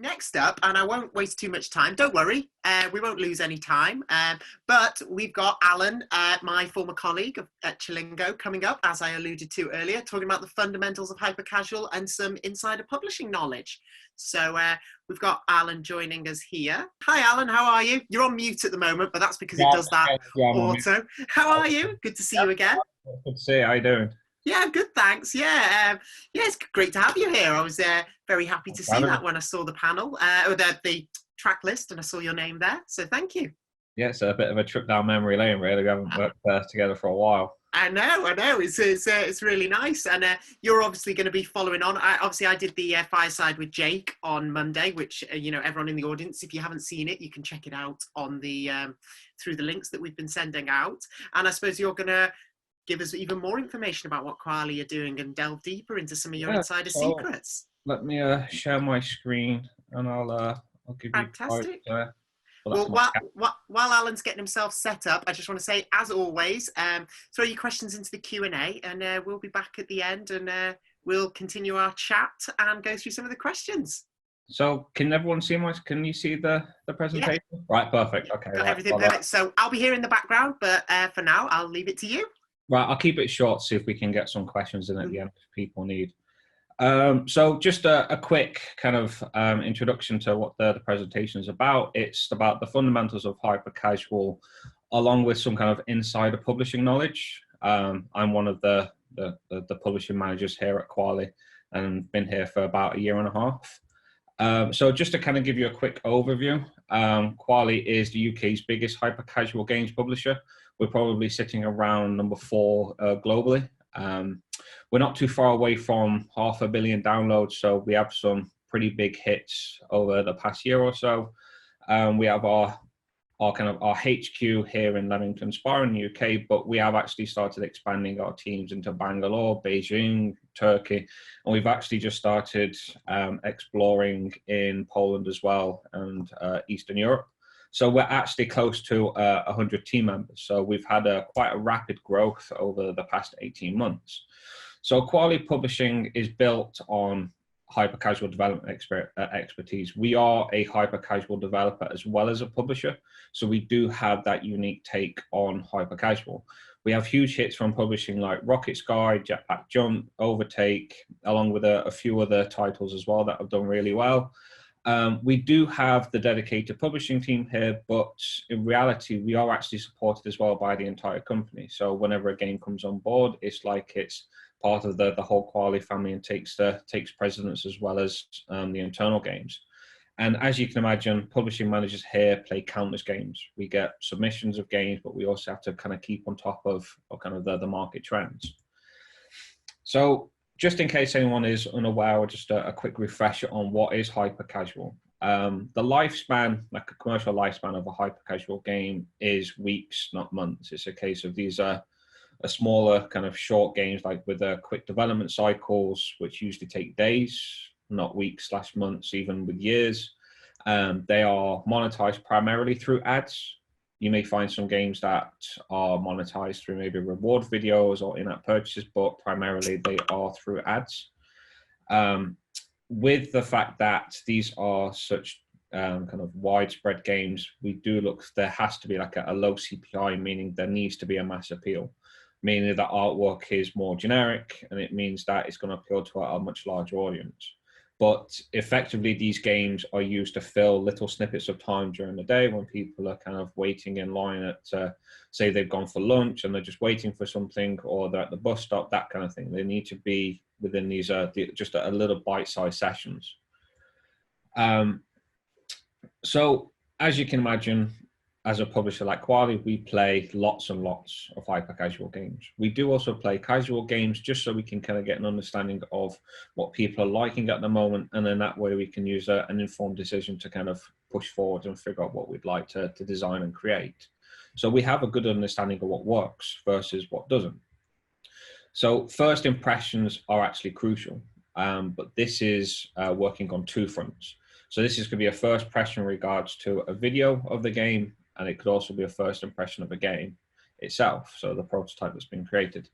next up, and I won't waste too much time, don't worry, we won't lose any time, but we've got Allan, my former colleague at Chilingo, coming up, as I alluded to earlier, talking about the fundamentals of hypercasual and some insider publishing knowledge. So we've got Allan joining us here. Hi, Allan, how are you? You're on mute at the moment, but that's because it does that auto. How are you? Good to see you again. Good to see you. How you doing? Yeah, good, thanks. Yeah, it's great to have you here. I was very happy to see that when I saw the panel, or the track list, and I saw your name there. So thank you. Yeah, it's a bit of a trip down memory lane, really. We haven't worked together for a while. I know. It's really nice, and you're obviously going to be following on. I did the fireside with Jake on Monday, which everyone in the audience, if you haven't seen it, you can check it out on the through the links that we've been sending out. And I suppose you're going to give us even more information about what Kwalee are doing and delve deeper into some of your insider secrets. Let me share my screen, and I'll give you. Fantastic. Well, while Allan's getting himself set up, I just want to say, as always, throw your questions into the Q&A, and we'll be back at the end, and we'll continue our chat and go through some of the questions. So, can everyone see can you see the presentation? Yeah. Right, perfect. Okay. Got everything perfect. So, I'll be here in the background, but for now, I'll leave it to you. Right, I'll keep it short, see if we can get some questions in at the end if people need. So just a quick kind of introduction to what the presentation is about. It's about the fundamentals of hyper-casual, along with some kind of insider publishing knowledge. I'm one of the publishing managers here at Kwalee, and been here for about 1.5 years. So just to kind of give you a quick overview, Kwalee is the UK's biggest hyper-casual games publisher. We're probably sitting around number 4 globally. We're not too far away from 500 million downloads, so we have some pretty big hits over the past year or so. We have our HQ here in Leamington Spa in the UK, but we have actually started expanding our teams into Bangalore, Beijing, Turkey, and we've actually just started exploring in Poland as well, and Eastern Europe. So we're actually close to 100 team members. So we've had quite a rapid growth over the past 18 months. So Kwalee Publishing is built on hyper-casual development expertise. We are a hyper-casual developer as well as a publisher. So we do have that unique take on hyper-casual. We have huge hits from publishing like Rocket Sky, Jetpack Jump, Overtake, along with a few other titles as well that have done really well. We do have the dedicated publishing team here, but in reality, we are actually supported as well by the entire company. So whenever a game comes on board, it's like it's part of the whole Kwalee family and takes precedence as well as the internal games. And as you can imagine, publishing managers here play countless games. We get submissions of games, but we also have to kind of keep on top of kind of the market trends. So just in case anyone is unaware, or just a quick refresher on what is hyper-casual. The lifespan, like a commercial lifespan of a hyper-casual game, is weeks, not months. It's a case of these are smaller kind of short games, like with quick development cycles, which usually take days, not weeks/months, even with years. They are monetized primarily through ads. You may find some games that are monetized through maybe reward videos or in-app purchases, but primarily they are through ads. With the fact that these are such kind of widespread games, we do look, there has to be like a low CPI, meaning there needs to be a mass appeal, meaning that artwork is more generic, and it means that it's going to appeal to a much larger audience. But effectively, these games are used to fill little snippets of time during the day when people are kind of waiting in line at, say they've gone for lunch and they're just waiting for something, or they're at the bus stop, that kind of thing. They need to be within these just a little bite-sized sessions. So as you can imagine, as a publisher like Kwalee, we play lots and lots of hyper-casual games. We do also play casual games just so we can kind of get an understanding of what people are liking at the moment, and then that way we can use an informed decision to kind of push forward and figure out what we'd like to design and create. So we have a good understanding of what works versus what doesn't. So first impressions are actually crucial, but this is working on 2 fronts. So this is going to be a first impression in regards to a video of the game, and it could also be a first impression of a game itself, so the prototype that's been created.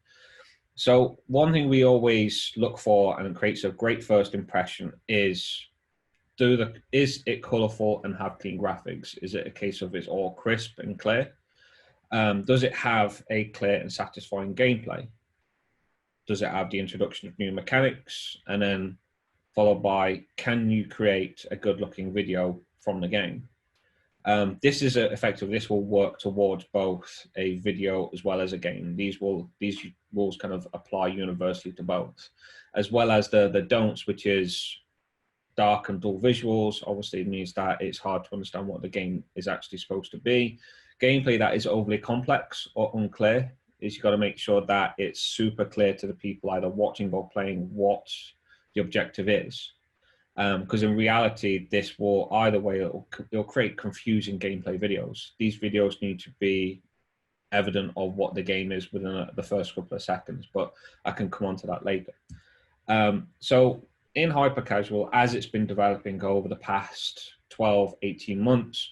So one thing we always look for and creates a great first impression is is it colorful and have clean graphics? Is it a case of it's all crisp and clear? Does it have a clear and satisfying gameplay? Does it have the introduction of new mechanics? And then followed by, can you create a good looking video from the game? This will work towards both a video as well as a game. These rules kind of apply universally to both, as well as the don'ts, which is dark and dull visuals. Obviously, it means that it's hard to understand what the game is actually supposed to be. Gameplay that is overly complex or unclear is you've got to make sure that it's super clear to the people either watching or playing what the objective is. Because in reality, this will either way, it'll create confusing gameplay videos. These videos need to be evident of what the game is within the first couple of seconds, but I can come on to that later. So in Hypercasual, as it's been developing over the past 12, 18 months,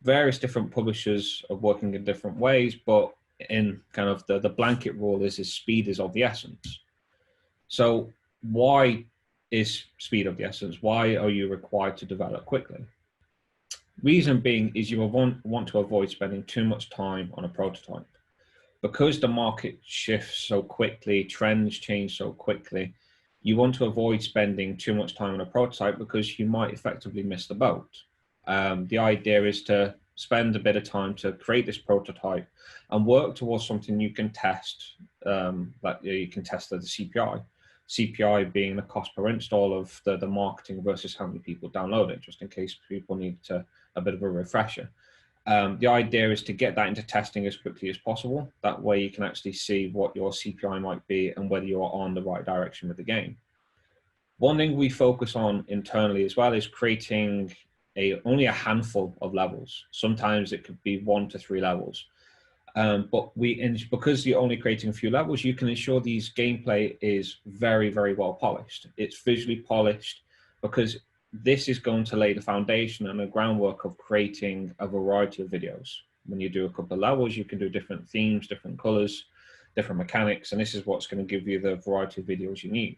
various different publishers are working in different ways, but in kind of the blanket rule is speed is of the essence. So why is speed of the essence? Why are you required to develop quickly? Reason being is you want to avoid spending too much time on a prototype. Because the market shifts so quickly, trends change so quickly, you want to avoid spending too much time on a prototype because you might effectively miss the boat. The idea is to spend a bit of time to create this prototype and work towards something you can test, like you can test the CPI. CPI being the cost per install of the marketing versus how many people download it, just in case people need a bit of a refresher. The idea is to get that into testing as quickly as possible. That way you can actually see what your CPI might be and whether you're on the right direction with the game. One thing we focus on internally as well is creating only a handful of levels. Sometimes it could be 1 to 3 levels. But because you're only creating a few levels, you can ensure these gameplay is very, very well polished. It's visually polished because this is going to lay the foundation and the groundwork of creating a variety of videos. When you do a couple of levels, you can do different themes, different colors, different mechanics, and this is what's going to give you the variety of videos you need.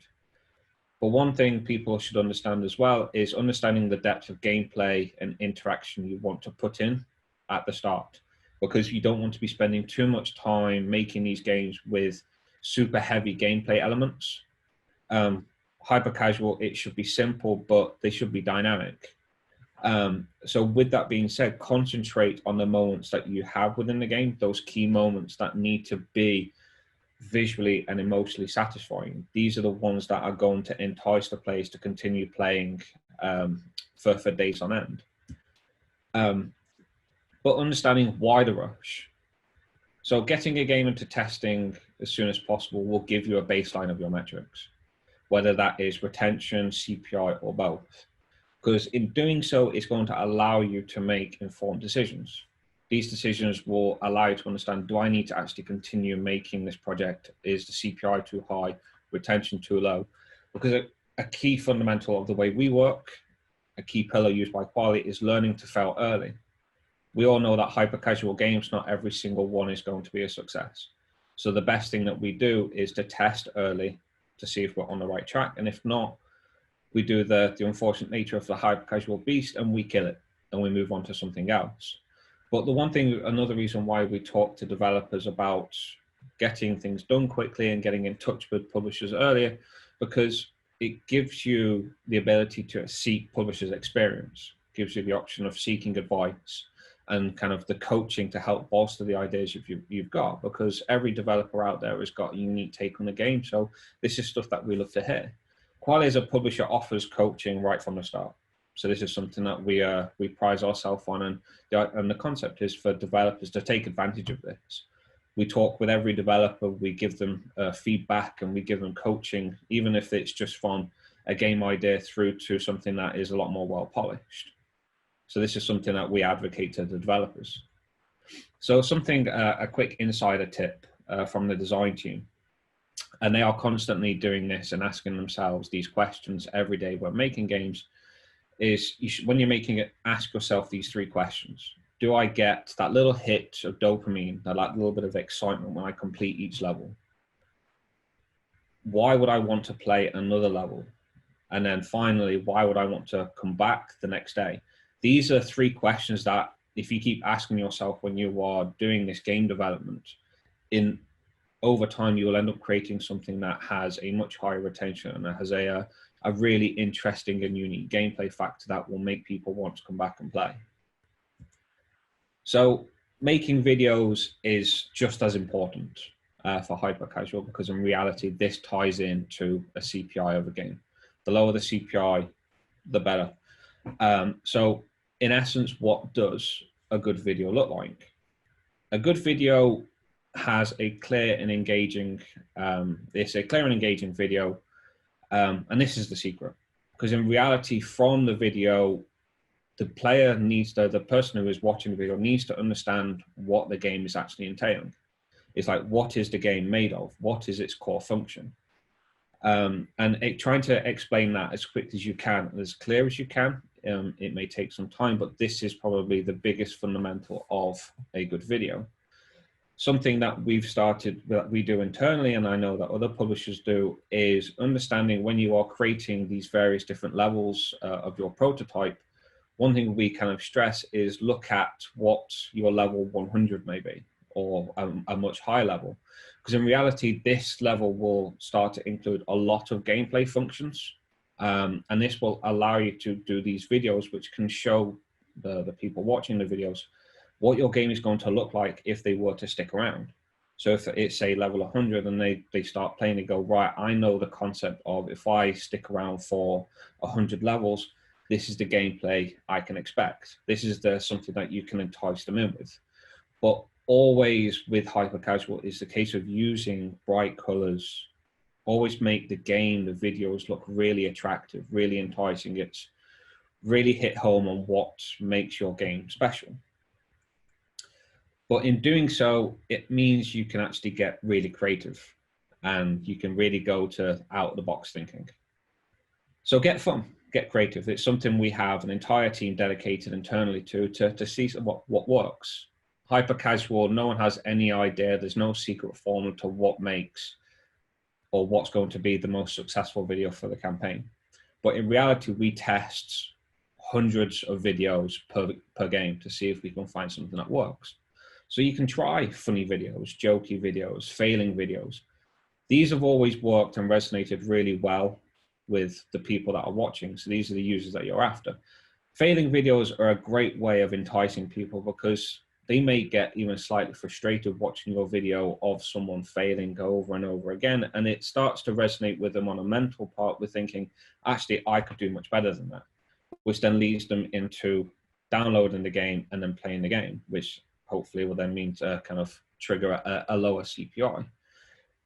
But one thing people should understand as well is understanding the depth of gameplay and interaction you want to put in at the start, because you don't want to be spending too much time making these games with super heavy gameplay elements. Hypercasual, it should be simple, but they should be dynamic. So with that being said, concentrate on the moments that you have within the game, those key moments that need to be visually and emotionally satisfying. These are the ones that are going to entice the players to continue playing for days on end. But understanding why the rush. So getting a game into testing as soon as possible will give you a baseline of your metrics, whether that is retention, CPI, or both. Because in doing so, it's going to allow you to make informed decisions. These decisions will allow you to understand, do I need to actually continue making this project? Is the CPI too high? Retention too low? Because a key fundamental of the way we work, a key pillar used by Kwalee, is learning to fail early. We all know that hyper-casual games, not every single one is going to be a success. So the best thing that we do is to test early to see if we're on the right track. And if not, we do the unfortunate nature of the hyper-casual beast and we kill it and we move on to something else. But another reason why we talk to developers about getting things done quickly and getting in touch with publishers earlier, because it gives you the ability to seek publishers' experience, gives you the option of seeking advice and kind of the coaching to help bolster the ideas you've got, because every developer out there has got a unique take on the game. So this is stuff that we love to hear. Kwalee as a publisher offers coaching right from the start. So this is something that we prize ourselves on, and the concept is for developers to take advantage of this. We talk with every developer, we give them feedback, and we give them coaching, even if it's just from a game idea through to something that is a lot more well polished. So this is something that we advocate to the developers. So a quick insider tip from the design team, and they are constantly doing this and asking themselves these questions every day when making games, is when you're making it, ask yourself these 3 questions. Do I get that little hit of dopamine, that little bit of excitement when I complete each level? Why would I want to play another level? And then finally, why would I want to come back the next day? These are 3 questions that if you keep asking yourself when you are doing this game development, over time, you will end up creating something that has a much higher retention and that has a really interesting and unique gameplay factor that will make people want to come back and play. So making videos is just as important for Hypercasual, because in reality, this ties into a CPI of a game. The lower the CPI, the better. So in essence, what does a good video look like? A good video has a clear and engaging, it's a clear and engaging video. And this is the secret, because in reality, from the video, the player needs to, the person who is watching the video needs to understand what the game is actually entailing. It's like, what is the game made of? What is its core function? And trying to explain that as quick as you can, as clear as you can. It may take some time, but this is probably the biggest fundamental of a good video. Something that we do internally, and I know that other publishers do, is understanding when you are creating these various different levels of your prototype. One thing we kind of stress is look at what your level 100 may be, or a much higher level. Because in reality, this level will start to include a lot of gameplay functions. And this will allow you to do these videos, which can show the people watching the videos what your game is going to look like if they were to stick around. So if it's, say, level 100 and they start playing, they go, right, I know the concept of if I stick around for 100 levels, this is the gameplay I can expect. This is something that you can entice them in with. But always with Hypercasual is the case of using bright colors. Always make the game, the videos look really attractive, really enticing. It's really hit home on what makes your game special. But in doing so, it means you can actually get really creative and you can really go to out of the box thinking. So get fun, get creative. It's something we have an entire team dedicated internally to see what works. Hypercasual, no one has any idea. There's no secret formula to what makes or what's going to be the most successful video for the campaign. But in reality, we test hundreds of videos per game to see if we can find something that works. So you can try funny videos, jokey videos, failing videos. These have always worked and resonated really well with the people that are watching. So these are the users that you're after. Failing videos are a great way of enticing people because they may get even slightly frustrated watching your video of someone failing over and over again. And it starts to resonate with them on a mental part with thinking, actually, I could do much better than that, which then leads them into downloading the game and then playing the game, which hopefully will then mean to kind of trigger a lower CPI.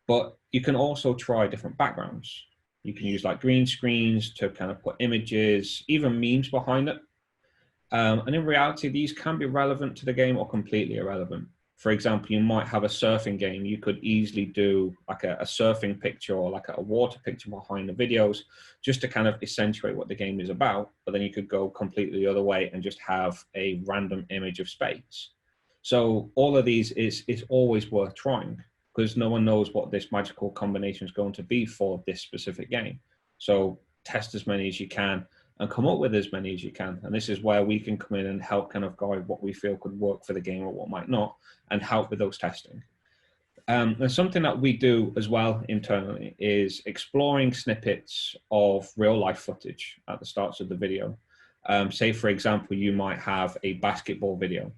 But you can also try different backgrounds. You can use like green screens to kind of put images, even memes behind it. And in reality, these can be relevant to the game or completely irrelevant. For example, you might have a surfing game. You could easily do like a surfing picture or like a water picture behind the videos just to kind of accentuate what the game is about. But then you could go completely the other way and just have a random image of space. So all of these is always worth trying because no one knows what this magical combination is going to be for this specific game. So test as many as you can and come up with as many as you can. And this is where we can come in and help kind of guide what we feel could work for the game or what might not, and help with those testing. And something that we do as well internally is exploring snippets of real life footage at the starts of the video. Say, for example, you might have a basketball video.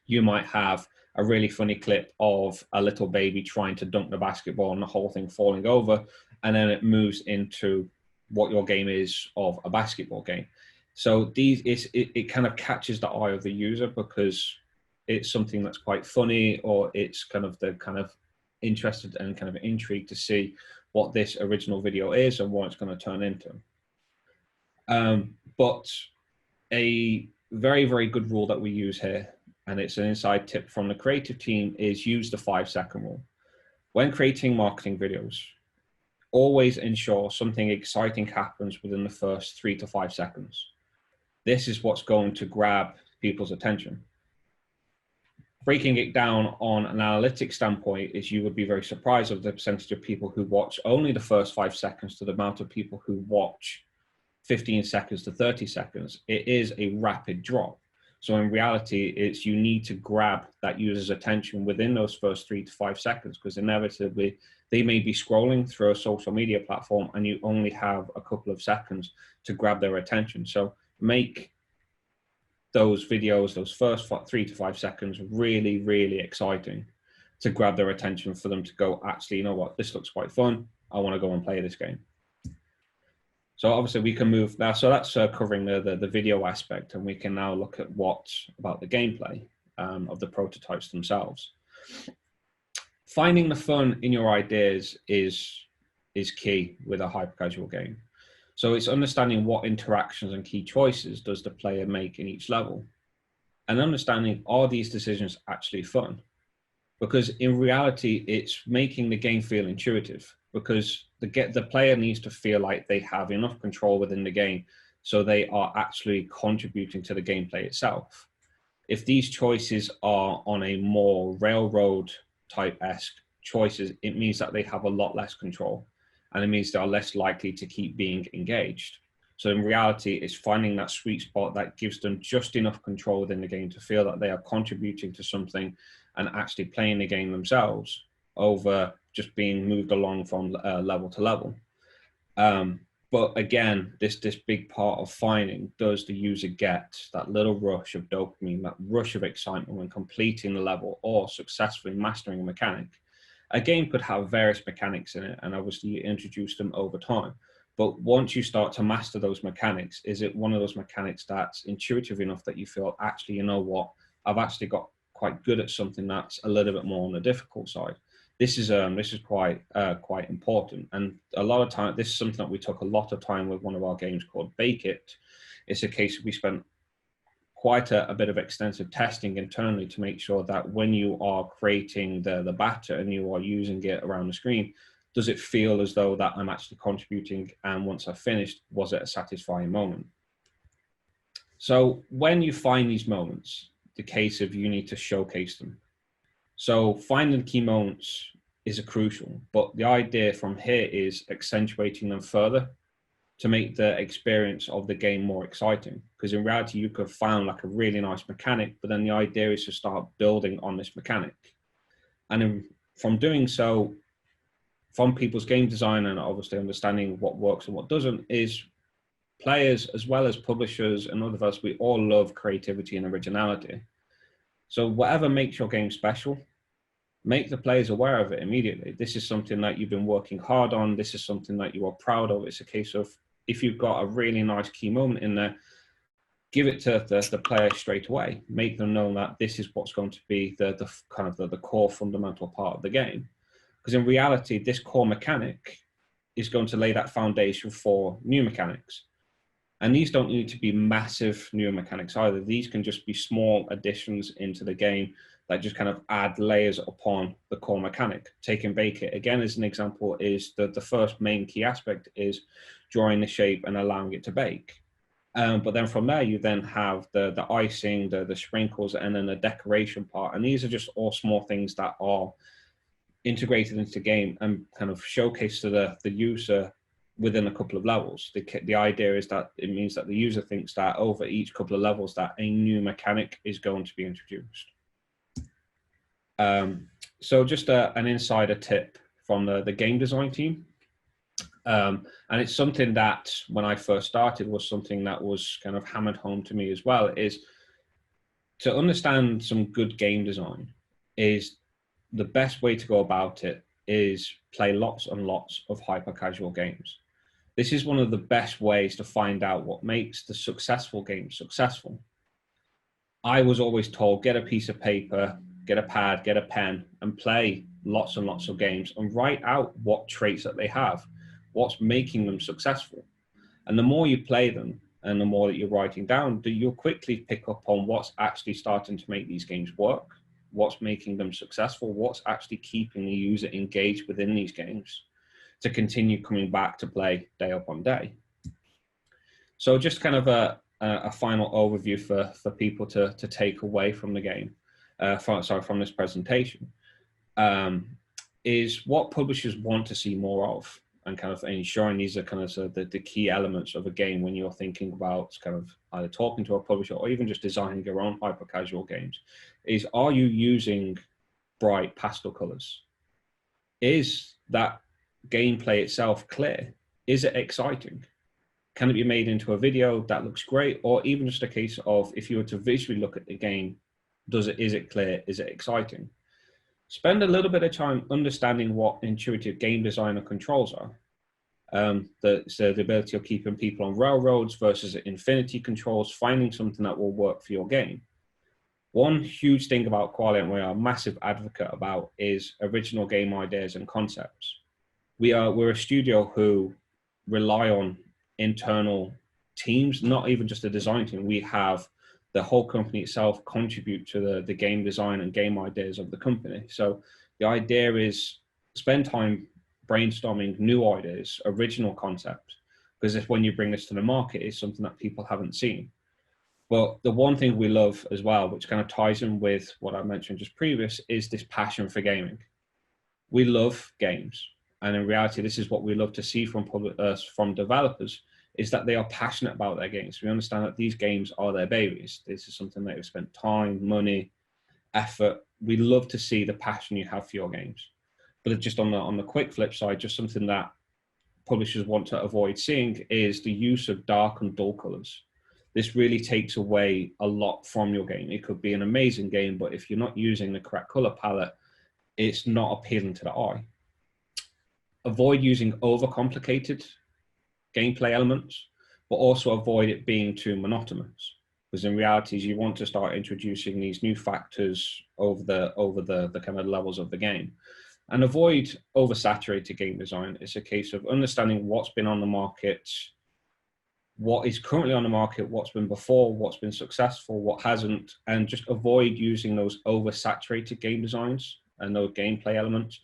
You might have a really funny clip of a little baby trying to dunk the basketball and the whole thing falling over, and then it moves into what your game is of a basketball game. So it kind of catches the eye of the user because it's something that's quite funny, or it's kind of the kind of interested and kind of intrigued to see what this original video is and what it's going to turn into. But a very, very good rule that we use here, and it's an inside tip from the creative team, is use the 5-second rule. When creating marketing videos, always ensure something exciting happens within the first 3 to 5 seconds. This is what's going to grab people's attention. breaking it down on an analytics standpoint is you would be very surprised of the percentage of people who watch only the first 5 seconds to the amount of people who watch 15 seconds to 30 seconds. It is a rapid drop. So in reality, it's you need to grab that user's attention within those first 3 to 5 seconds, because inevitably they may be scrolling through a social media platform and you only have a couple of seconds to grab their attention. So make those videos, those first 3 to 5 seconds, really, really exciting to grab their attention for them to go, actually, you know what, this looks quite fun. I want to go and play this game. So obviously we can move now. So that's covering the video aspect, and we can now look at what about the gameplay of the prototypes themselves. Finding the fun in your ideas is key with a hyper-casual game. So it's understanding what interactions and key choices does the player make in each level, and understanding, are these decisions actually fun? Because in reality, it's making the game feel intuitive, because the player needs to feel like they have enough control within the game so they are actually contributing to the gameplay itself. If these choices are on a more railroad type-esque choices, it means that they have a lot less control, and it means they are less likely to keep being engaged. So in reality, it's finding that sweet spot that gives them just enough control within the game to feel that they are contributing to something and actually playing the game themselves, over just being moved along from level to level. But again, this big part of finding, does the user get that little rush of dopamine, that rush of excitement when completing the level or successfully mastering a mechanic? A game could have various mechanics in it, and obviously you introduce them over time. But once you start to master those mechanics, is it one of those mechanics that's intuitive enough that you feel, actually, you know what, I've actually got quite good at something that's a little bit more on the difficult side? This is quite important, and a lot of time, this is something that we took a lot of time with one of our games called Bake It. It's a case we spent quite a bit of extensive testing internally to make sure that when you are creating the batter and you are using it around the screen, does it feel as though that I'm actually contributing? And once I've finished, was it a satisfying moment? So when you find these moments, the case of you need to showcase them. So finding key moments is crucial, but the idea from here is accentuating them further to make the experience of the game more exciting. Because in reality, you could have found like a really nice mechanic, but then the idea is to start building on this mechanic. And from doing so, from people's game design and obviously understanding what works and what doesn't, is players as well as publishers and other of us, we all love creativity and originality. So whatever makes your game special, make the players aware of it immediately. This is something that you've been working hard on. This is something that you are proud of. It's a case of, if you've got a really nice key moment in there, give it to the player straight away. Make them know that this is what's going to be the kind of the core fundamental part of the game. Because in reality, this core mechanic is going to lay that foundation for new mechanics. And these don't need to be massive new mechanics either. These can just be small additions into the game that just kind of add layers upon the core mechanic. Take and Bake It, again, as an example, is the first main key aspect is drawing the shape and allowing it to bake. But then from there, you then have the icing, the sprinkles, and then the decoration part. And these are just all small things that are integrated into the game and kind of showcased to the user within a couple of levels. The idea is that it means that the user thinks that over each couple of levels that a new mechanic is going to be introduced. So just an insider tip from the game design team. And it's something that when I first started was something that was kind of hammered home to me as well, is to understand some good game design is the best way to go about it is play lots and lots of hyper-casual games. This is one of the best ways to find out what makes the successful game successful. I was always told, get a piece of paper, get a pad, get a pen, and play lots and lots of games and write out what traits that they have, what's making them successful. And the more you play them and the more that you're writing down, you'll quickly pick up on what's actually starting to make these games work, what's making them successful, what's actually keeping the user engaged within these games to continue coming back to play day upon day. So just kind of a final overview for people to take away from the game. from this presentation, is what publishers want to see more of, and kind of ensuring these are kind of the key elements of a game when you're thinking about kind of either talking to a publisher or even just designing your own hyper casual games, is, are you using bright pastel colors? Is that gameplay itself clear? Is it exciting? Can it be made into a video that looks great? Or even just a case of, if you were to visually look at the game, is it clear? Is it exciting? Spend a little bit of time understanding what intuitive game design and controls are. The ability of keeping people on railroads versus infinity controls, finding something that will work for your game. One huge thing about Kwalee, and we are a massive advocate about, is original game ideas and concepts. We're a studio who rely on internal teams, not even just a design team. We have the whole company itself contribute to the game design and game ideas of the company. So the idea is spend time brainstorming new ideas, original concepts, because if when you bring this to the market, it's something that people haven't seen. But the one thing we love as well, which kind of ties in with what I mentioned just previous, is this passion for gaming. We love games. And in reality, this is what we love to see from developers, is that they are passionate about their games. We understand that these games are their babies. This is something that they've spent time, money, effort. We love to see the passion you have for your games. But just on the quick flip side, just something that publishers want to avoid seeing is the use of dark and dull colors. This really takes away a lot from your game. It could be an amazing game, but if you're not using the correct color palette, it's not appealing to the eye. Avoid using overcomplicated gameplay elements, but also avoid it being too monotonous. Because in reality, you want to start introducing these new factors over the kind of levels of the game. And avoid oversaturated game design. It's a case of understanding what's been on the market, what is currently on the market, what's been before, what's been successful, what hasn't, and just avoid using those oversaturated game designs and those gameplay elements.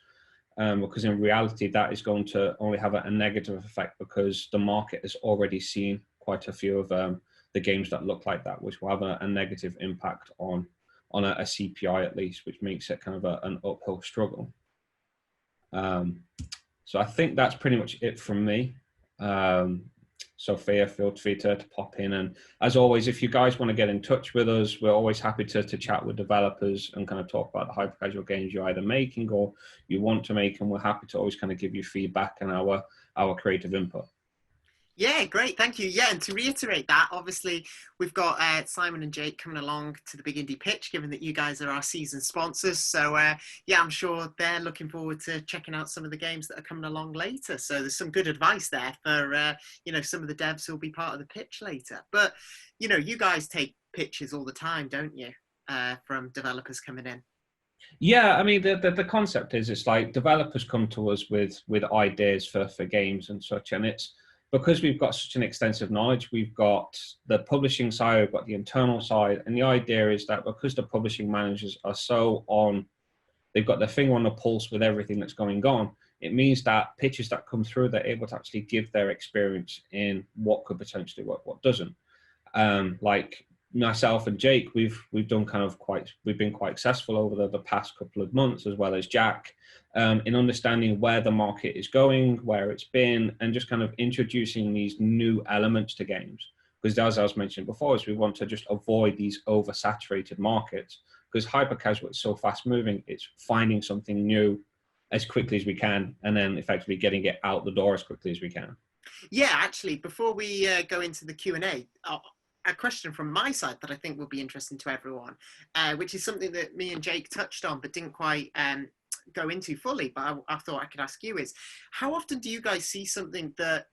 Because in reality, that is going to only have a negative effect, because the market has already seen quite a few of the games that look like that, which will have a negative impact on a CPI at least, which makes it kind of an uphill struggle. So I think that's pretty much it from me. Sophia, feel free to pop in. And as always, if you guys want to get in touch with us, we're always happy to chat with developers and kind of talk about the hyper-casual games you're either making or you want to make, and we're happy to always kind of give you feedback and our creative input. Yeah, great. Thank you. Yeah, and to reiterate that, obviously, we've got Simon and Jake coming along to the Big Indie Pitch, given that you guys are our season sponsors. So, yeah, I'm sure they're looking forward to checking out some of the games that are coming along later. So there's some good advice there for, some of the devs who'll be part of the pitch later. But, you guys take pitches all the time, don't you, from developers coming in? Yeah, I mean, the concept is, it's like developers come to us with ideas for games and such, and it's because we've got such an extensive knowledge. We've got the publishing side, we've got the internal side, and the idea is that because the publishing managers are so on, they've got their finger on the pulse with everything that's going on, it means that pitches that come through, they're able to actually give their experience in what could potentially work, what doesn't. Like myself and Jake, we've been quite successful over the past couple of months, as well as Jack, in understanding where the market is going, where it's been, and just kind of introducing these new elements to games. Because as I was mentioning before, is we want to just avoid these oversaturated markets, because hyper-casual is so fast moving, it's finding something new as quickly as we can, and then effectively getting it out the door as quickly as we can. Yeah, actually, before we go into the Q&A, a question from my side that I think will be interesting to everyone, which is something that me and Jake touched on but didn't quite go into fully, but I thought I could ask you, is how often do you guys see something that,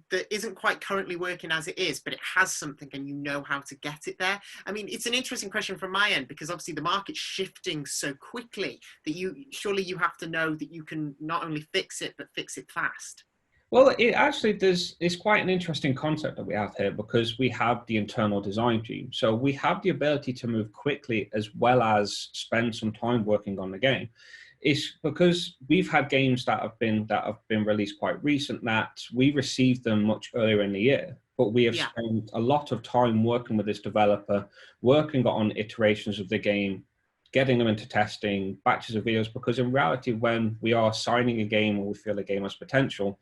that isn't quite currently working as it is, but it has something and you know how to get it there? I mean, it's an interesting question from my end, because obviously the market's shifting so quickly that surely you have to know that you can not only fix it, but fix it fast. Well, it's quite an interesting concept that we have here, because we have the internal design team. So we have the ability to move quickly as well as spend some time working on the game. It's because we've had games that have been released quite recent, that we received them much earlier in the year, but we have spent a lot of time working with this developer, working on iterations of the game, getting them into testing, batches of videos, because in reality, when we are signing a game or we feel a game has potential,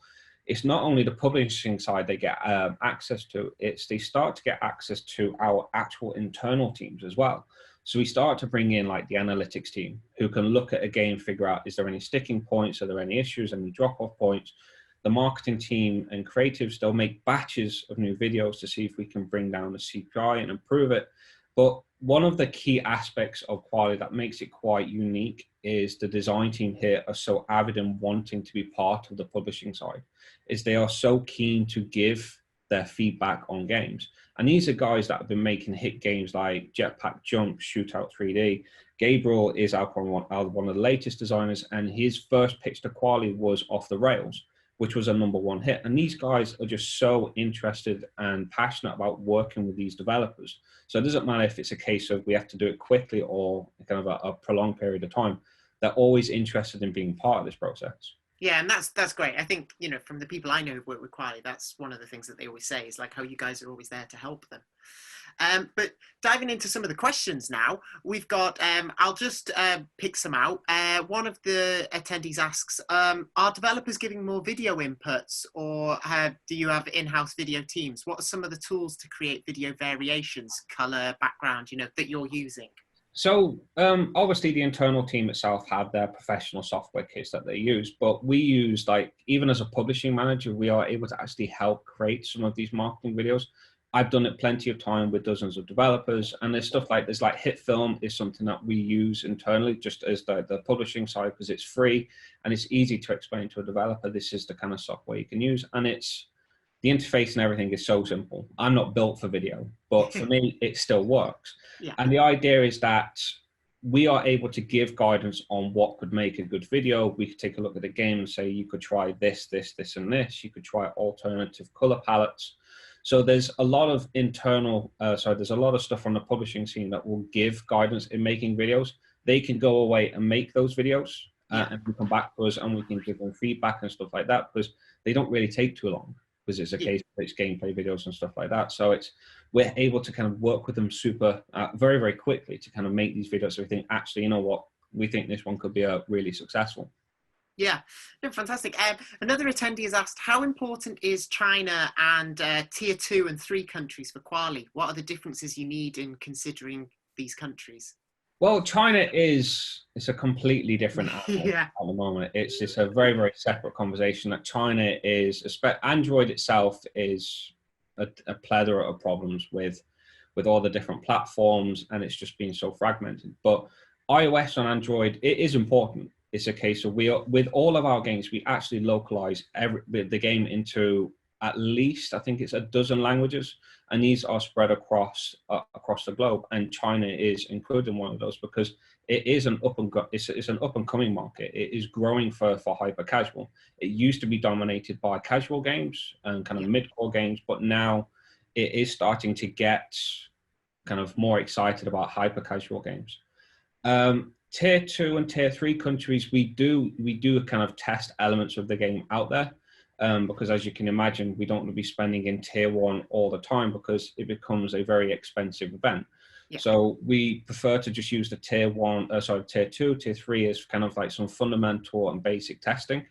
it's not only the publishing side they get access to, it's they start to get access to our actual internal teams as well. So we start to bring in like the analytics team who can look at a game, figure out, is there any sticking points? Are there any issues, any drop-off points? The marketing team and creatives, they'll make batches of new videos to see if we can bring down the CPI and improve it. But one of the key aspects of Kwalee that makes it quite unique is the design team here are so avid and wanting to be part of the publishing side, is they are so keen to give their feedback on games. And these are guys that have been making hit games like Jetpack Jump, Shootout 3D. Gabriel is one of the latest designers, and his first pitch to Kwalee was Off the Rails, which was a #1 hit. And these guys are just so interested and passionate about working with these developers. So it doesn't matter if it's a case of we have to do it quickly or kind of a prolonged period of time. They're always interested in being part of this process. Yeah, and that's great. I think, you know, from the people I know who've worked with Kwalee, that's one of the things that they always say is like how you guys are always there to help them. But diving into some of the questions now, we've got, I'll just pick some out. One of the attendees asks, are developers giving more video inputs, or do you have in-house video teams? What are some of the tools to create video variations, color, background, you know, that you're using? So obviously the internal team itself have their professional software kits that they use, but we use, like, even as a publishing manager, we are able to actually help create some of these marketing videos. I've done it plenty of time with dozens of developers, and there's stuff like, there's like Hit Film is something that we use internally just as the publishing side, because it's free and it's easy to explain to a developer. This is the kind of software you can use, and it's, the interface and everything is so simple. I'm not built for video, but for me, it still works. Yeah. And the idea is that we are able to give guidance on what could make a good video. We could take a look at the game and say, you could try this, this, this, and this. You could try alternative color palettes. So there's a lot of internal, there's a lot of stuff on the publishing scene that will give guidance in making videos. They can go away and make those videos and we come back to us and we can give them feedback and stuff like that, because they don't really take too long, because it's a case of it's gameplay videos and stuff like that. So we're able to kind of work with them very, very quickly to kind of make these videos. So we think, actually, you know what, we think this one could be really successful. Yeah, no, fantastic. Another attendee has asked, how important is China and tier 2 and 3 countries for Kwalee? What are the differences you need in considering these countries? Well, China it's a completely different animal at the moment. It's a very, very separate conversation. That China is, Android itself is a plethora of problems with all the different platforms, and it's just been so fragmented. But iOS and Android, it is important. It's a case of with all of our games, we actually localize the game into at least, I think it's a dozen languages, and these are spread across the globe. And China is included in one of those, because it is it's an up and coming market. It is growing for hyper-casual. It used to be dominated by casual games and kind of mid-core games, but now it is starting to get kind of more excited about hyper-casual games. Tier 2 and tier 3 countries, we do kind of test elements of the game out there. Because as you can imagine, we don't want to be spending in tier 1 all the time, because it becomes a very expensive event. Yeah. So we prefer to just use the tier 2, tier 3 as kind of like some fundamental and basic testing.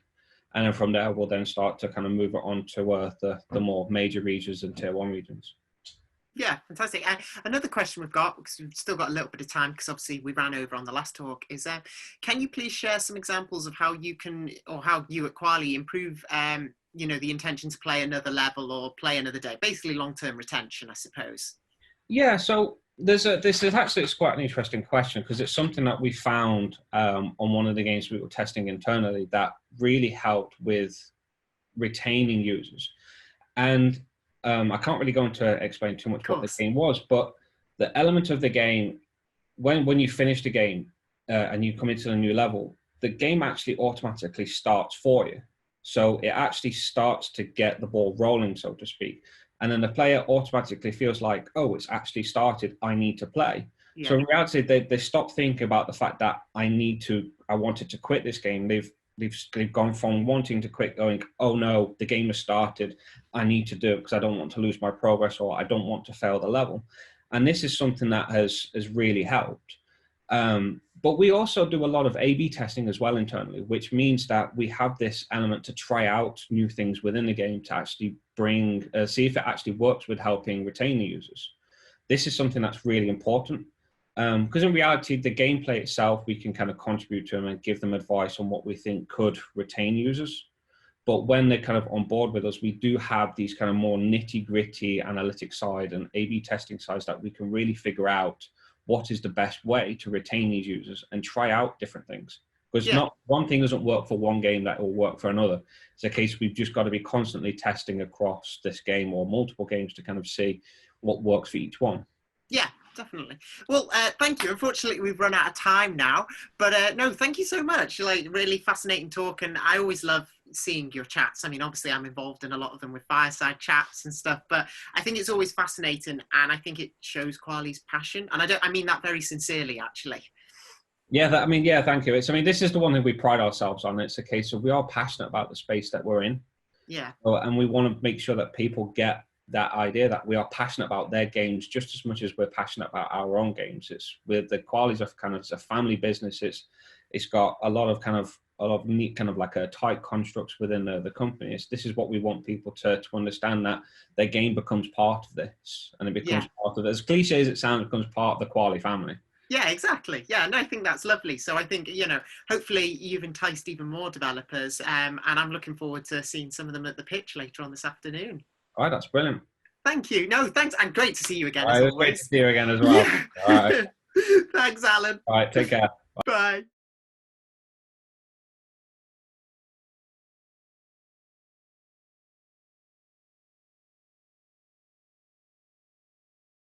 And then from there, we'll then start to kind of move it on to the more major regions and tier 1 regions. Yeah, fantastic. Another question we've got, because we've still got a little bit of time, because obviously we ran over on the last talk, is can you please share some examples of how you can, or how you at Kwalee improve, you know, the intention to play another level or play another day, basically long-term retention, I suppose? Yeah, so it's quite an interesting question, because it's something that we found on one of the games we were testing internally that really helped with retaining users. And I can't really go into explain too much what the game was, but the element of the game, when you finish the game and you come into a new level, the game actually automatically starts for you. So it actually starts to get the ball rolling, so to speak. And then the player automatically feels like, oh, it's actually started, I need to play. Yeah. So in reality, they stop thinking about the fact that I wanted to quit this game. They've gone from wanting to quit, going, oh no, the game has started, I need to do it because I don't want to lose my progress, or I don't want to fail the level. And this is something that has really helped. But we also do a lot of A/B testing as well internally, which means that we have this element to try out new things within the game to actually see if it actually works with helping retain the users. This is something that's really important because in reality, the gameplay itself, we can kind of contribute to them and give them advice on what we think could retain users. But when they're kind of on board with us, we do have these kind of more nitty gritty analytic side and A/B testing sides that we can really figure out what is the best way to retain these users and try out different things. Because not one thing doesn't work for one game that will work for another. It's a case we've just got to be constantly testing across this game or multiple games to kind of see what works for each one. Yeah, definitely. Well, thank you. Unfortunately, we've run out of time now, but no, thank you so much. Like, really fascinating talk, and I always love seeing your chats. I mean, obviously, I'm involved in a lot of them with fireside chats and stuff, but I think it's always fascinating, and I think it shows Kwalee's passion, and I mean that very sincerely, actually. Yeah, thank you. This is the one thing we pride ourselves on. It's a case of we are passionate about the space that we're in. Yeah. And we want to make sure that people get that idea that we are passionate about their games just as much as we're passionate about our own games. It's with the Kwalee's of kind of, it's a family business. It's got a lot of neat kind of like a tight constructs within the company. This is what we want people to understand, that their game becomes part of this, and it becomes part of it. As cliche as it sounds, it becomes part of the Kwalee family. Yeah, exactly. Yeah, and I think that's lovely. So I think, hopefully you've enticed even more developers, and I'm looking forward to seeing some of them at the pitch later on this afternoon. All right, that's brilliant. Thank you. No, thanks, and great to see you again. It was great to see you again as well. Yeah. All right. Thanks, Alan. All right, take care. Bye.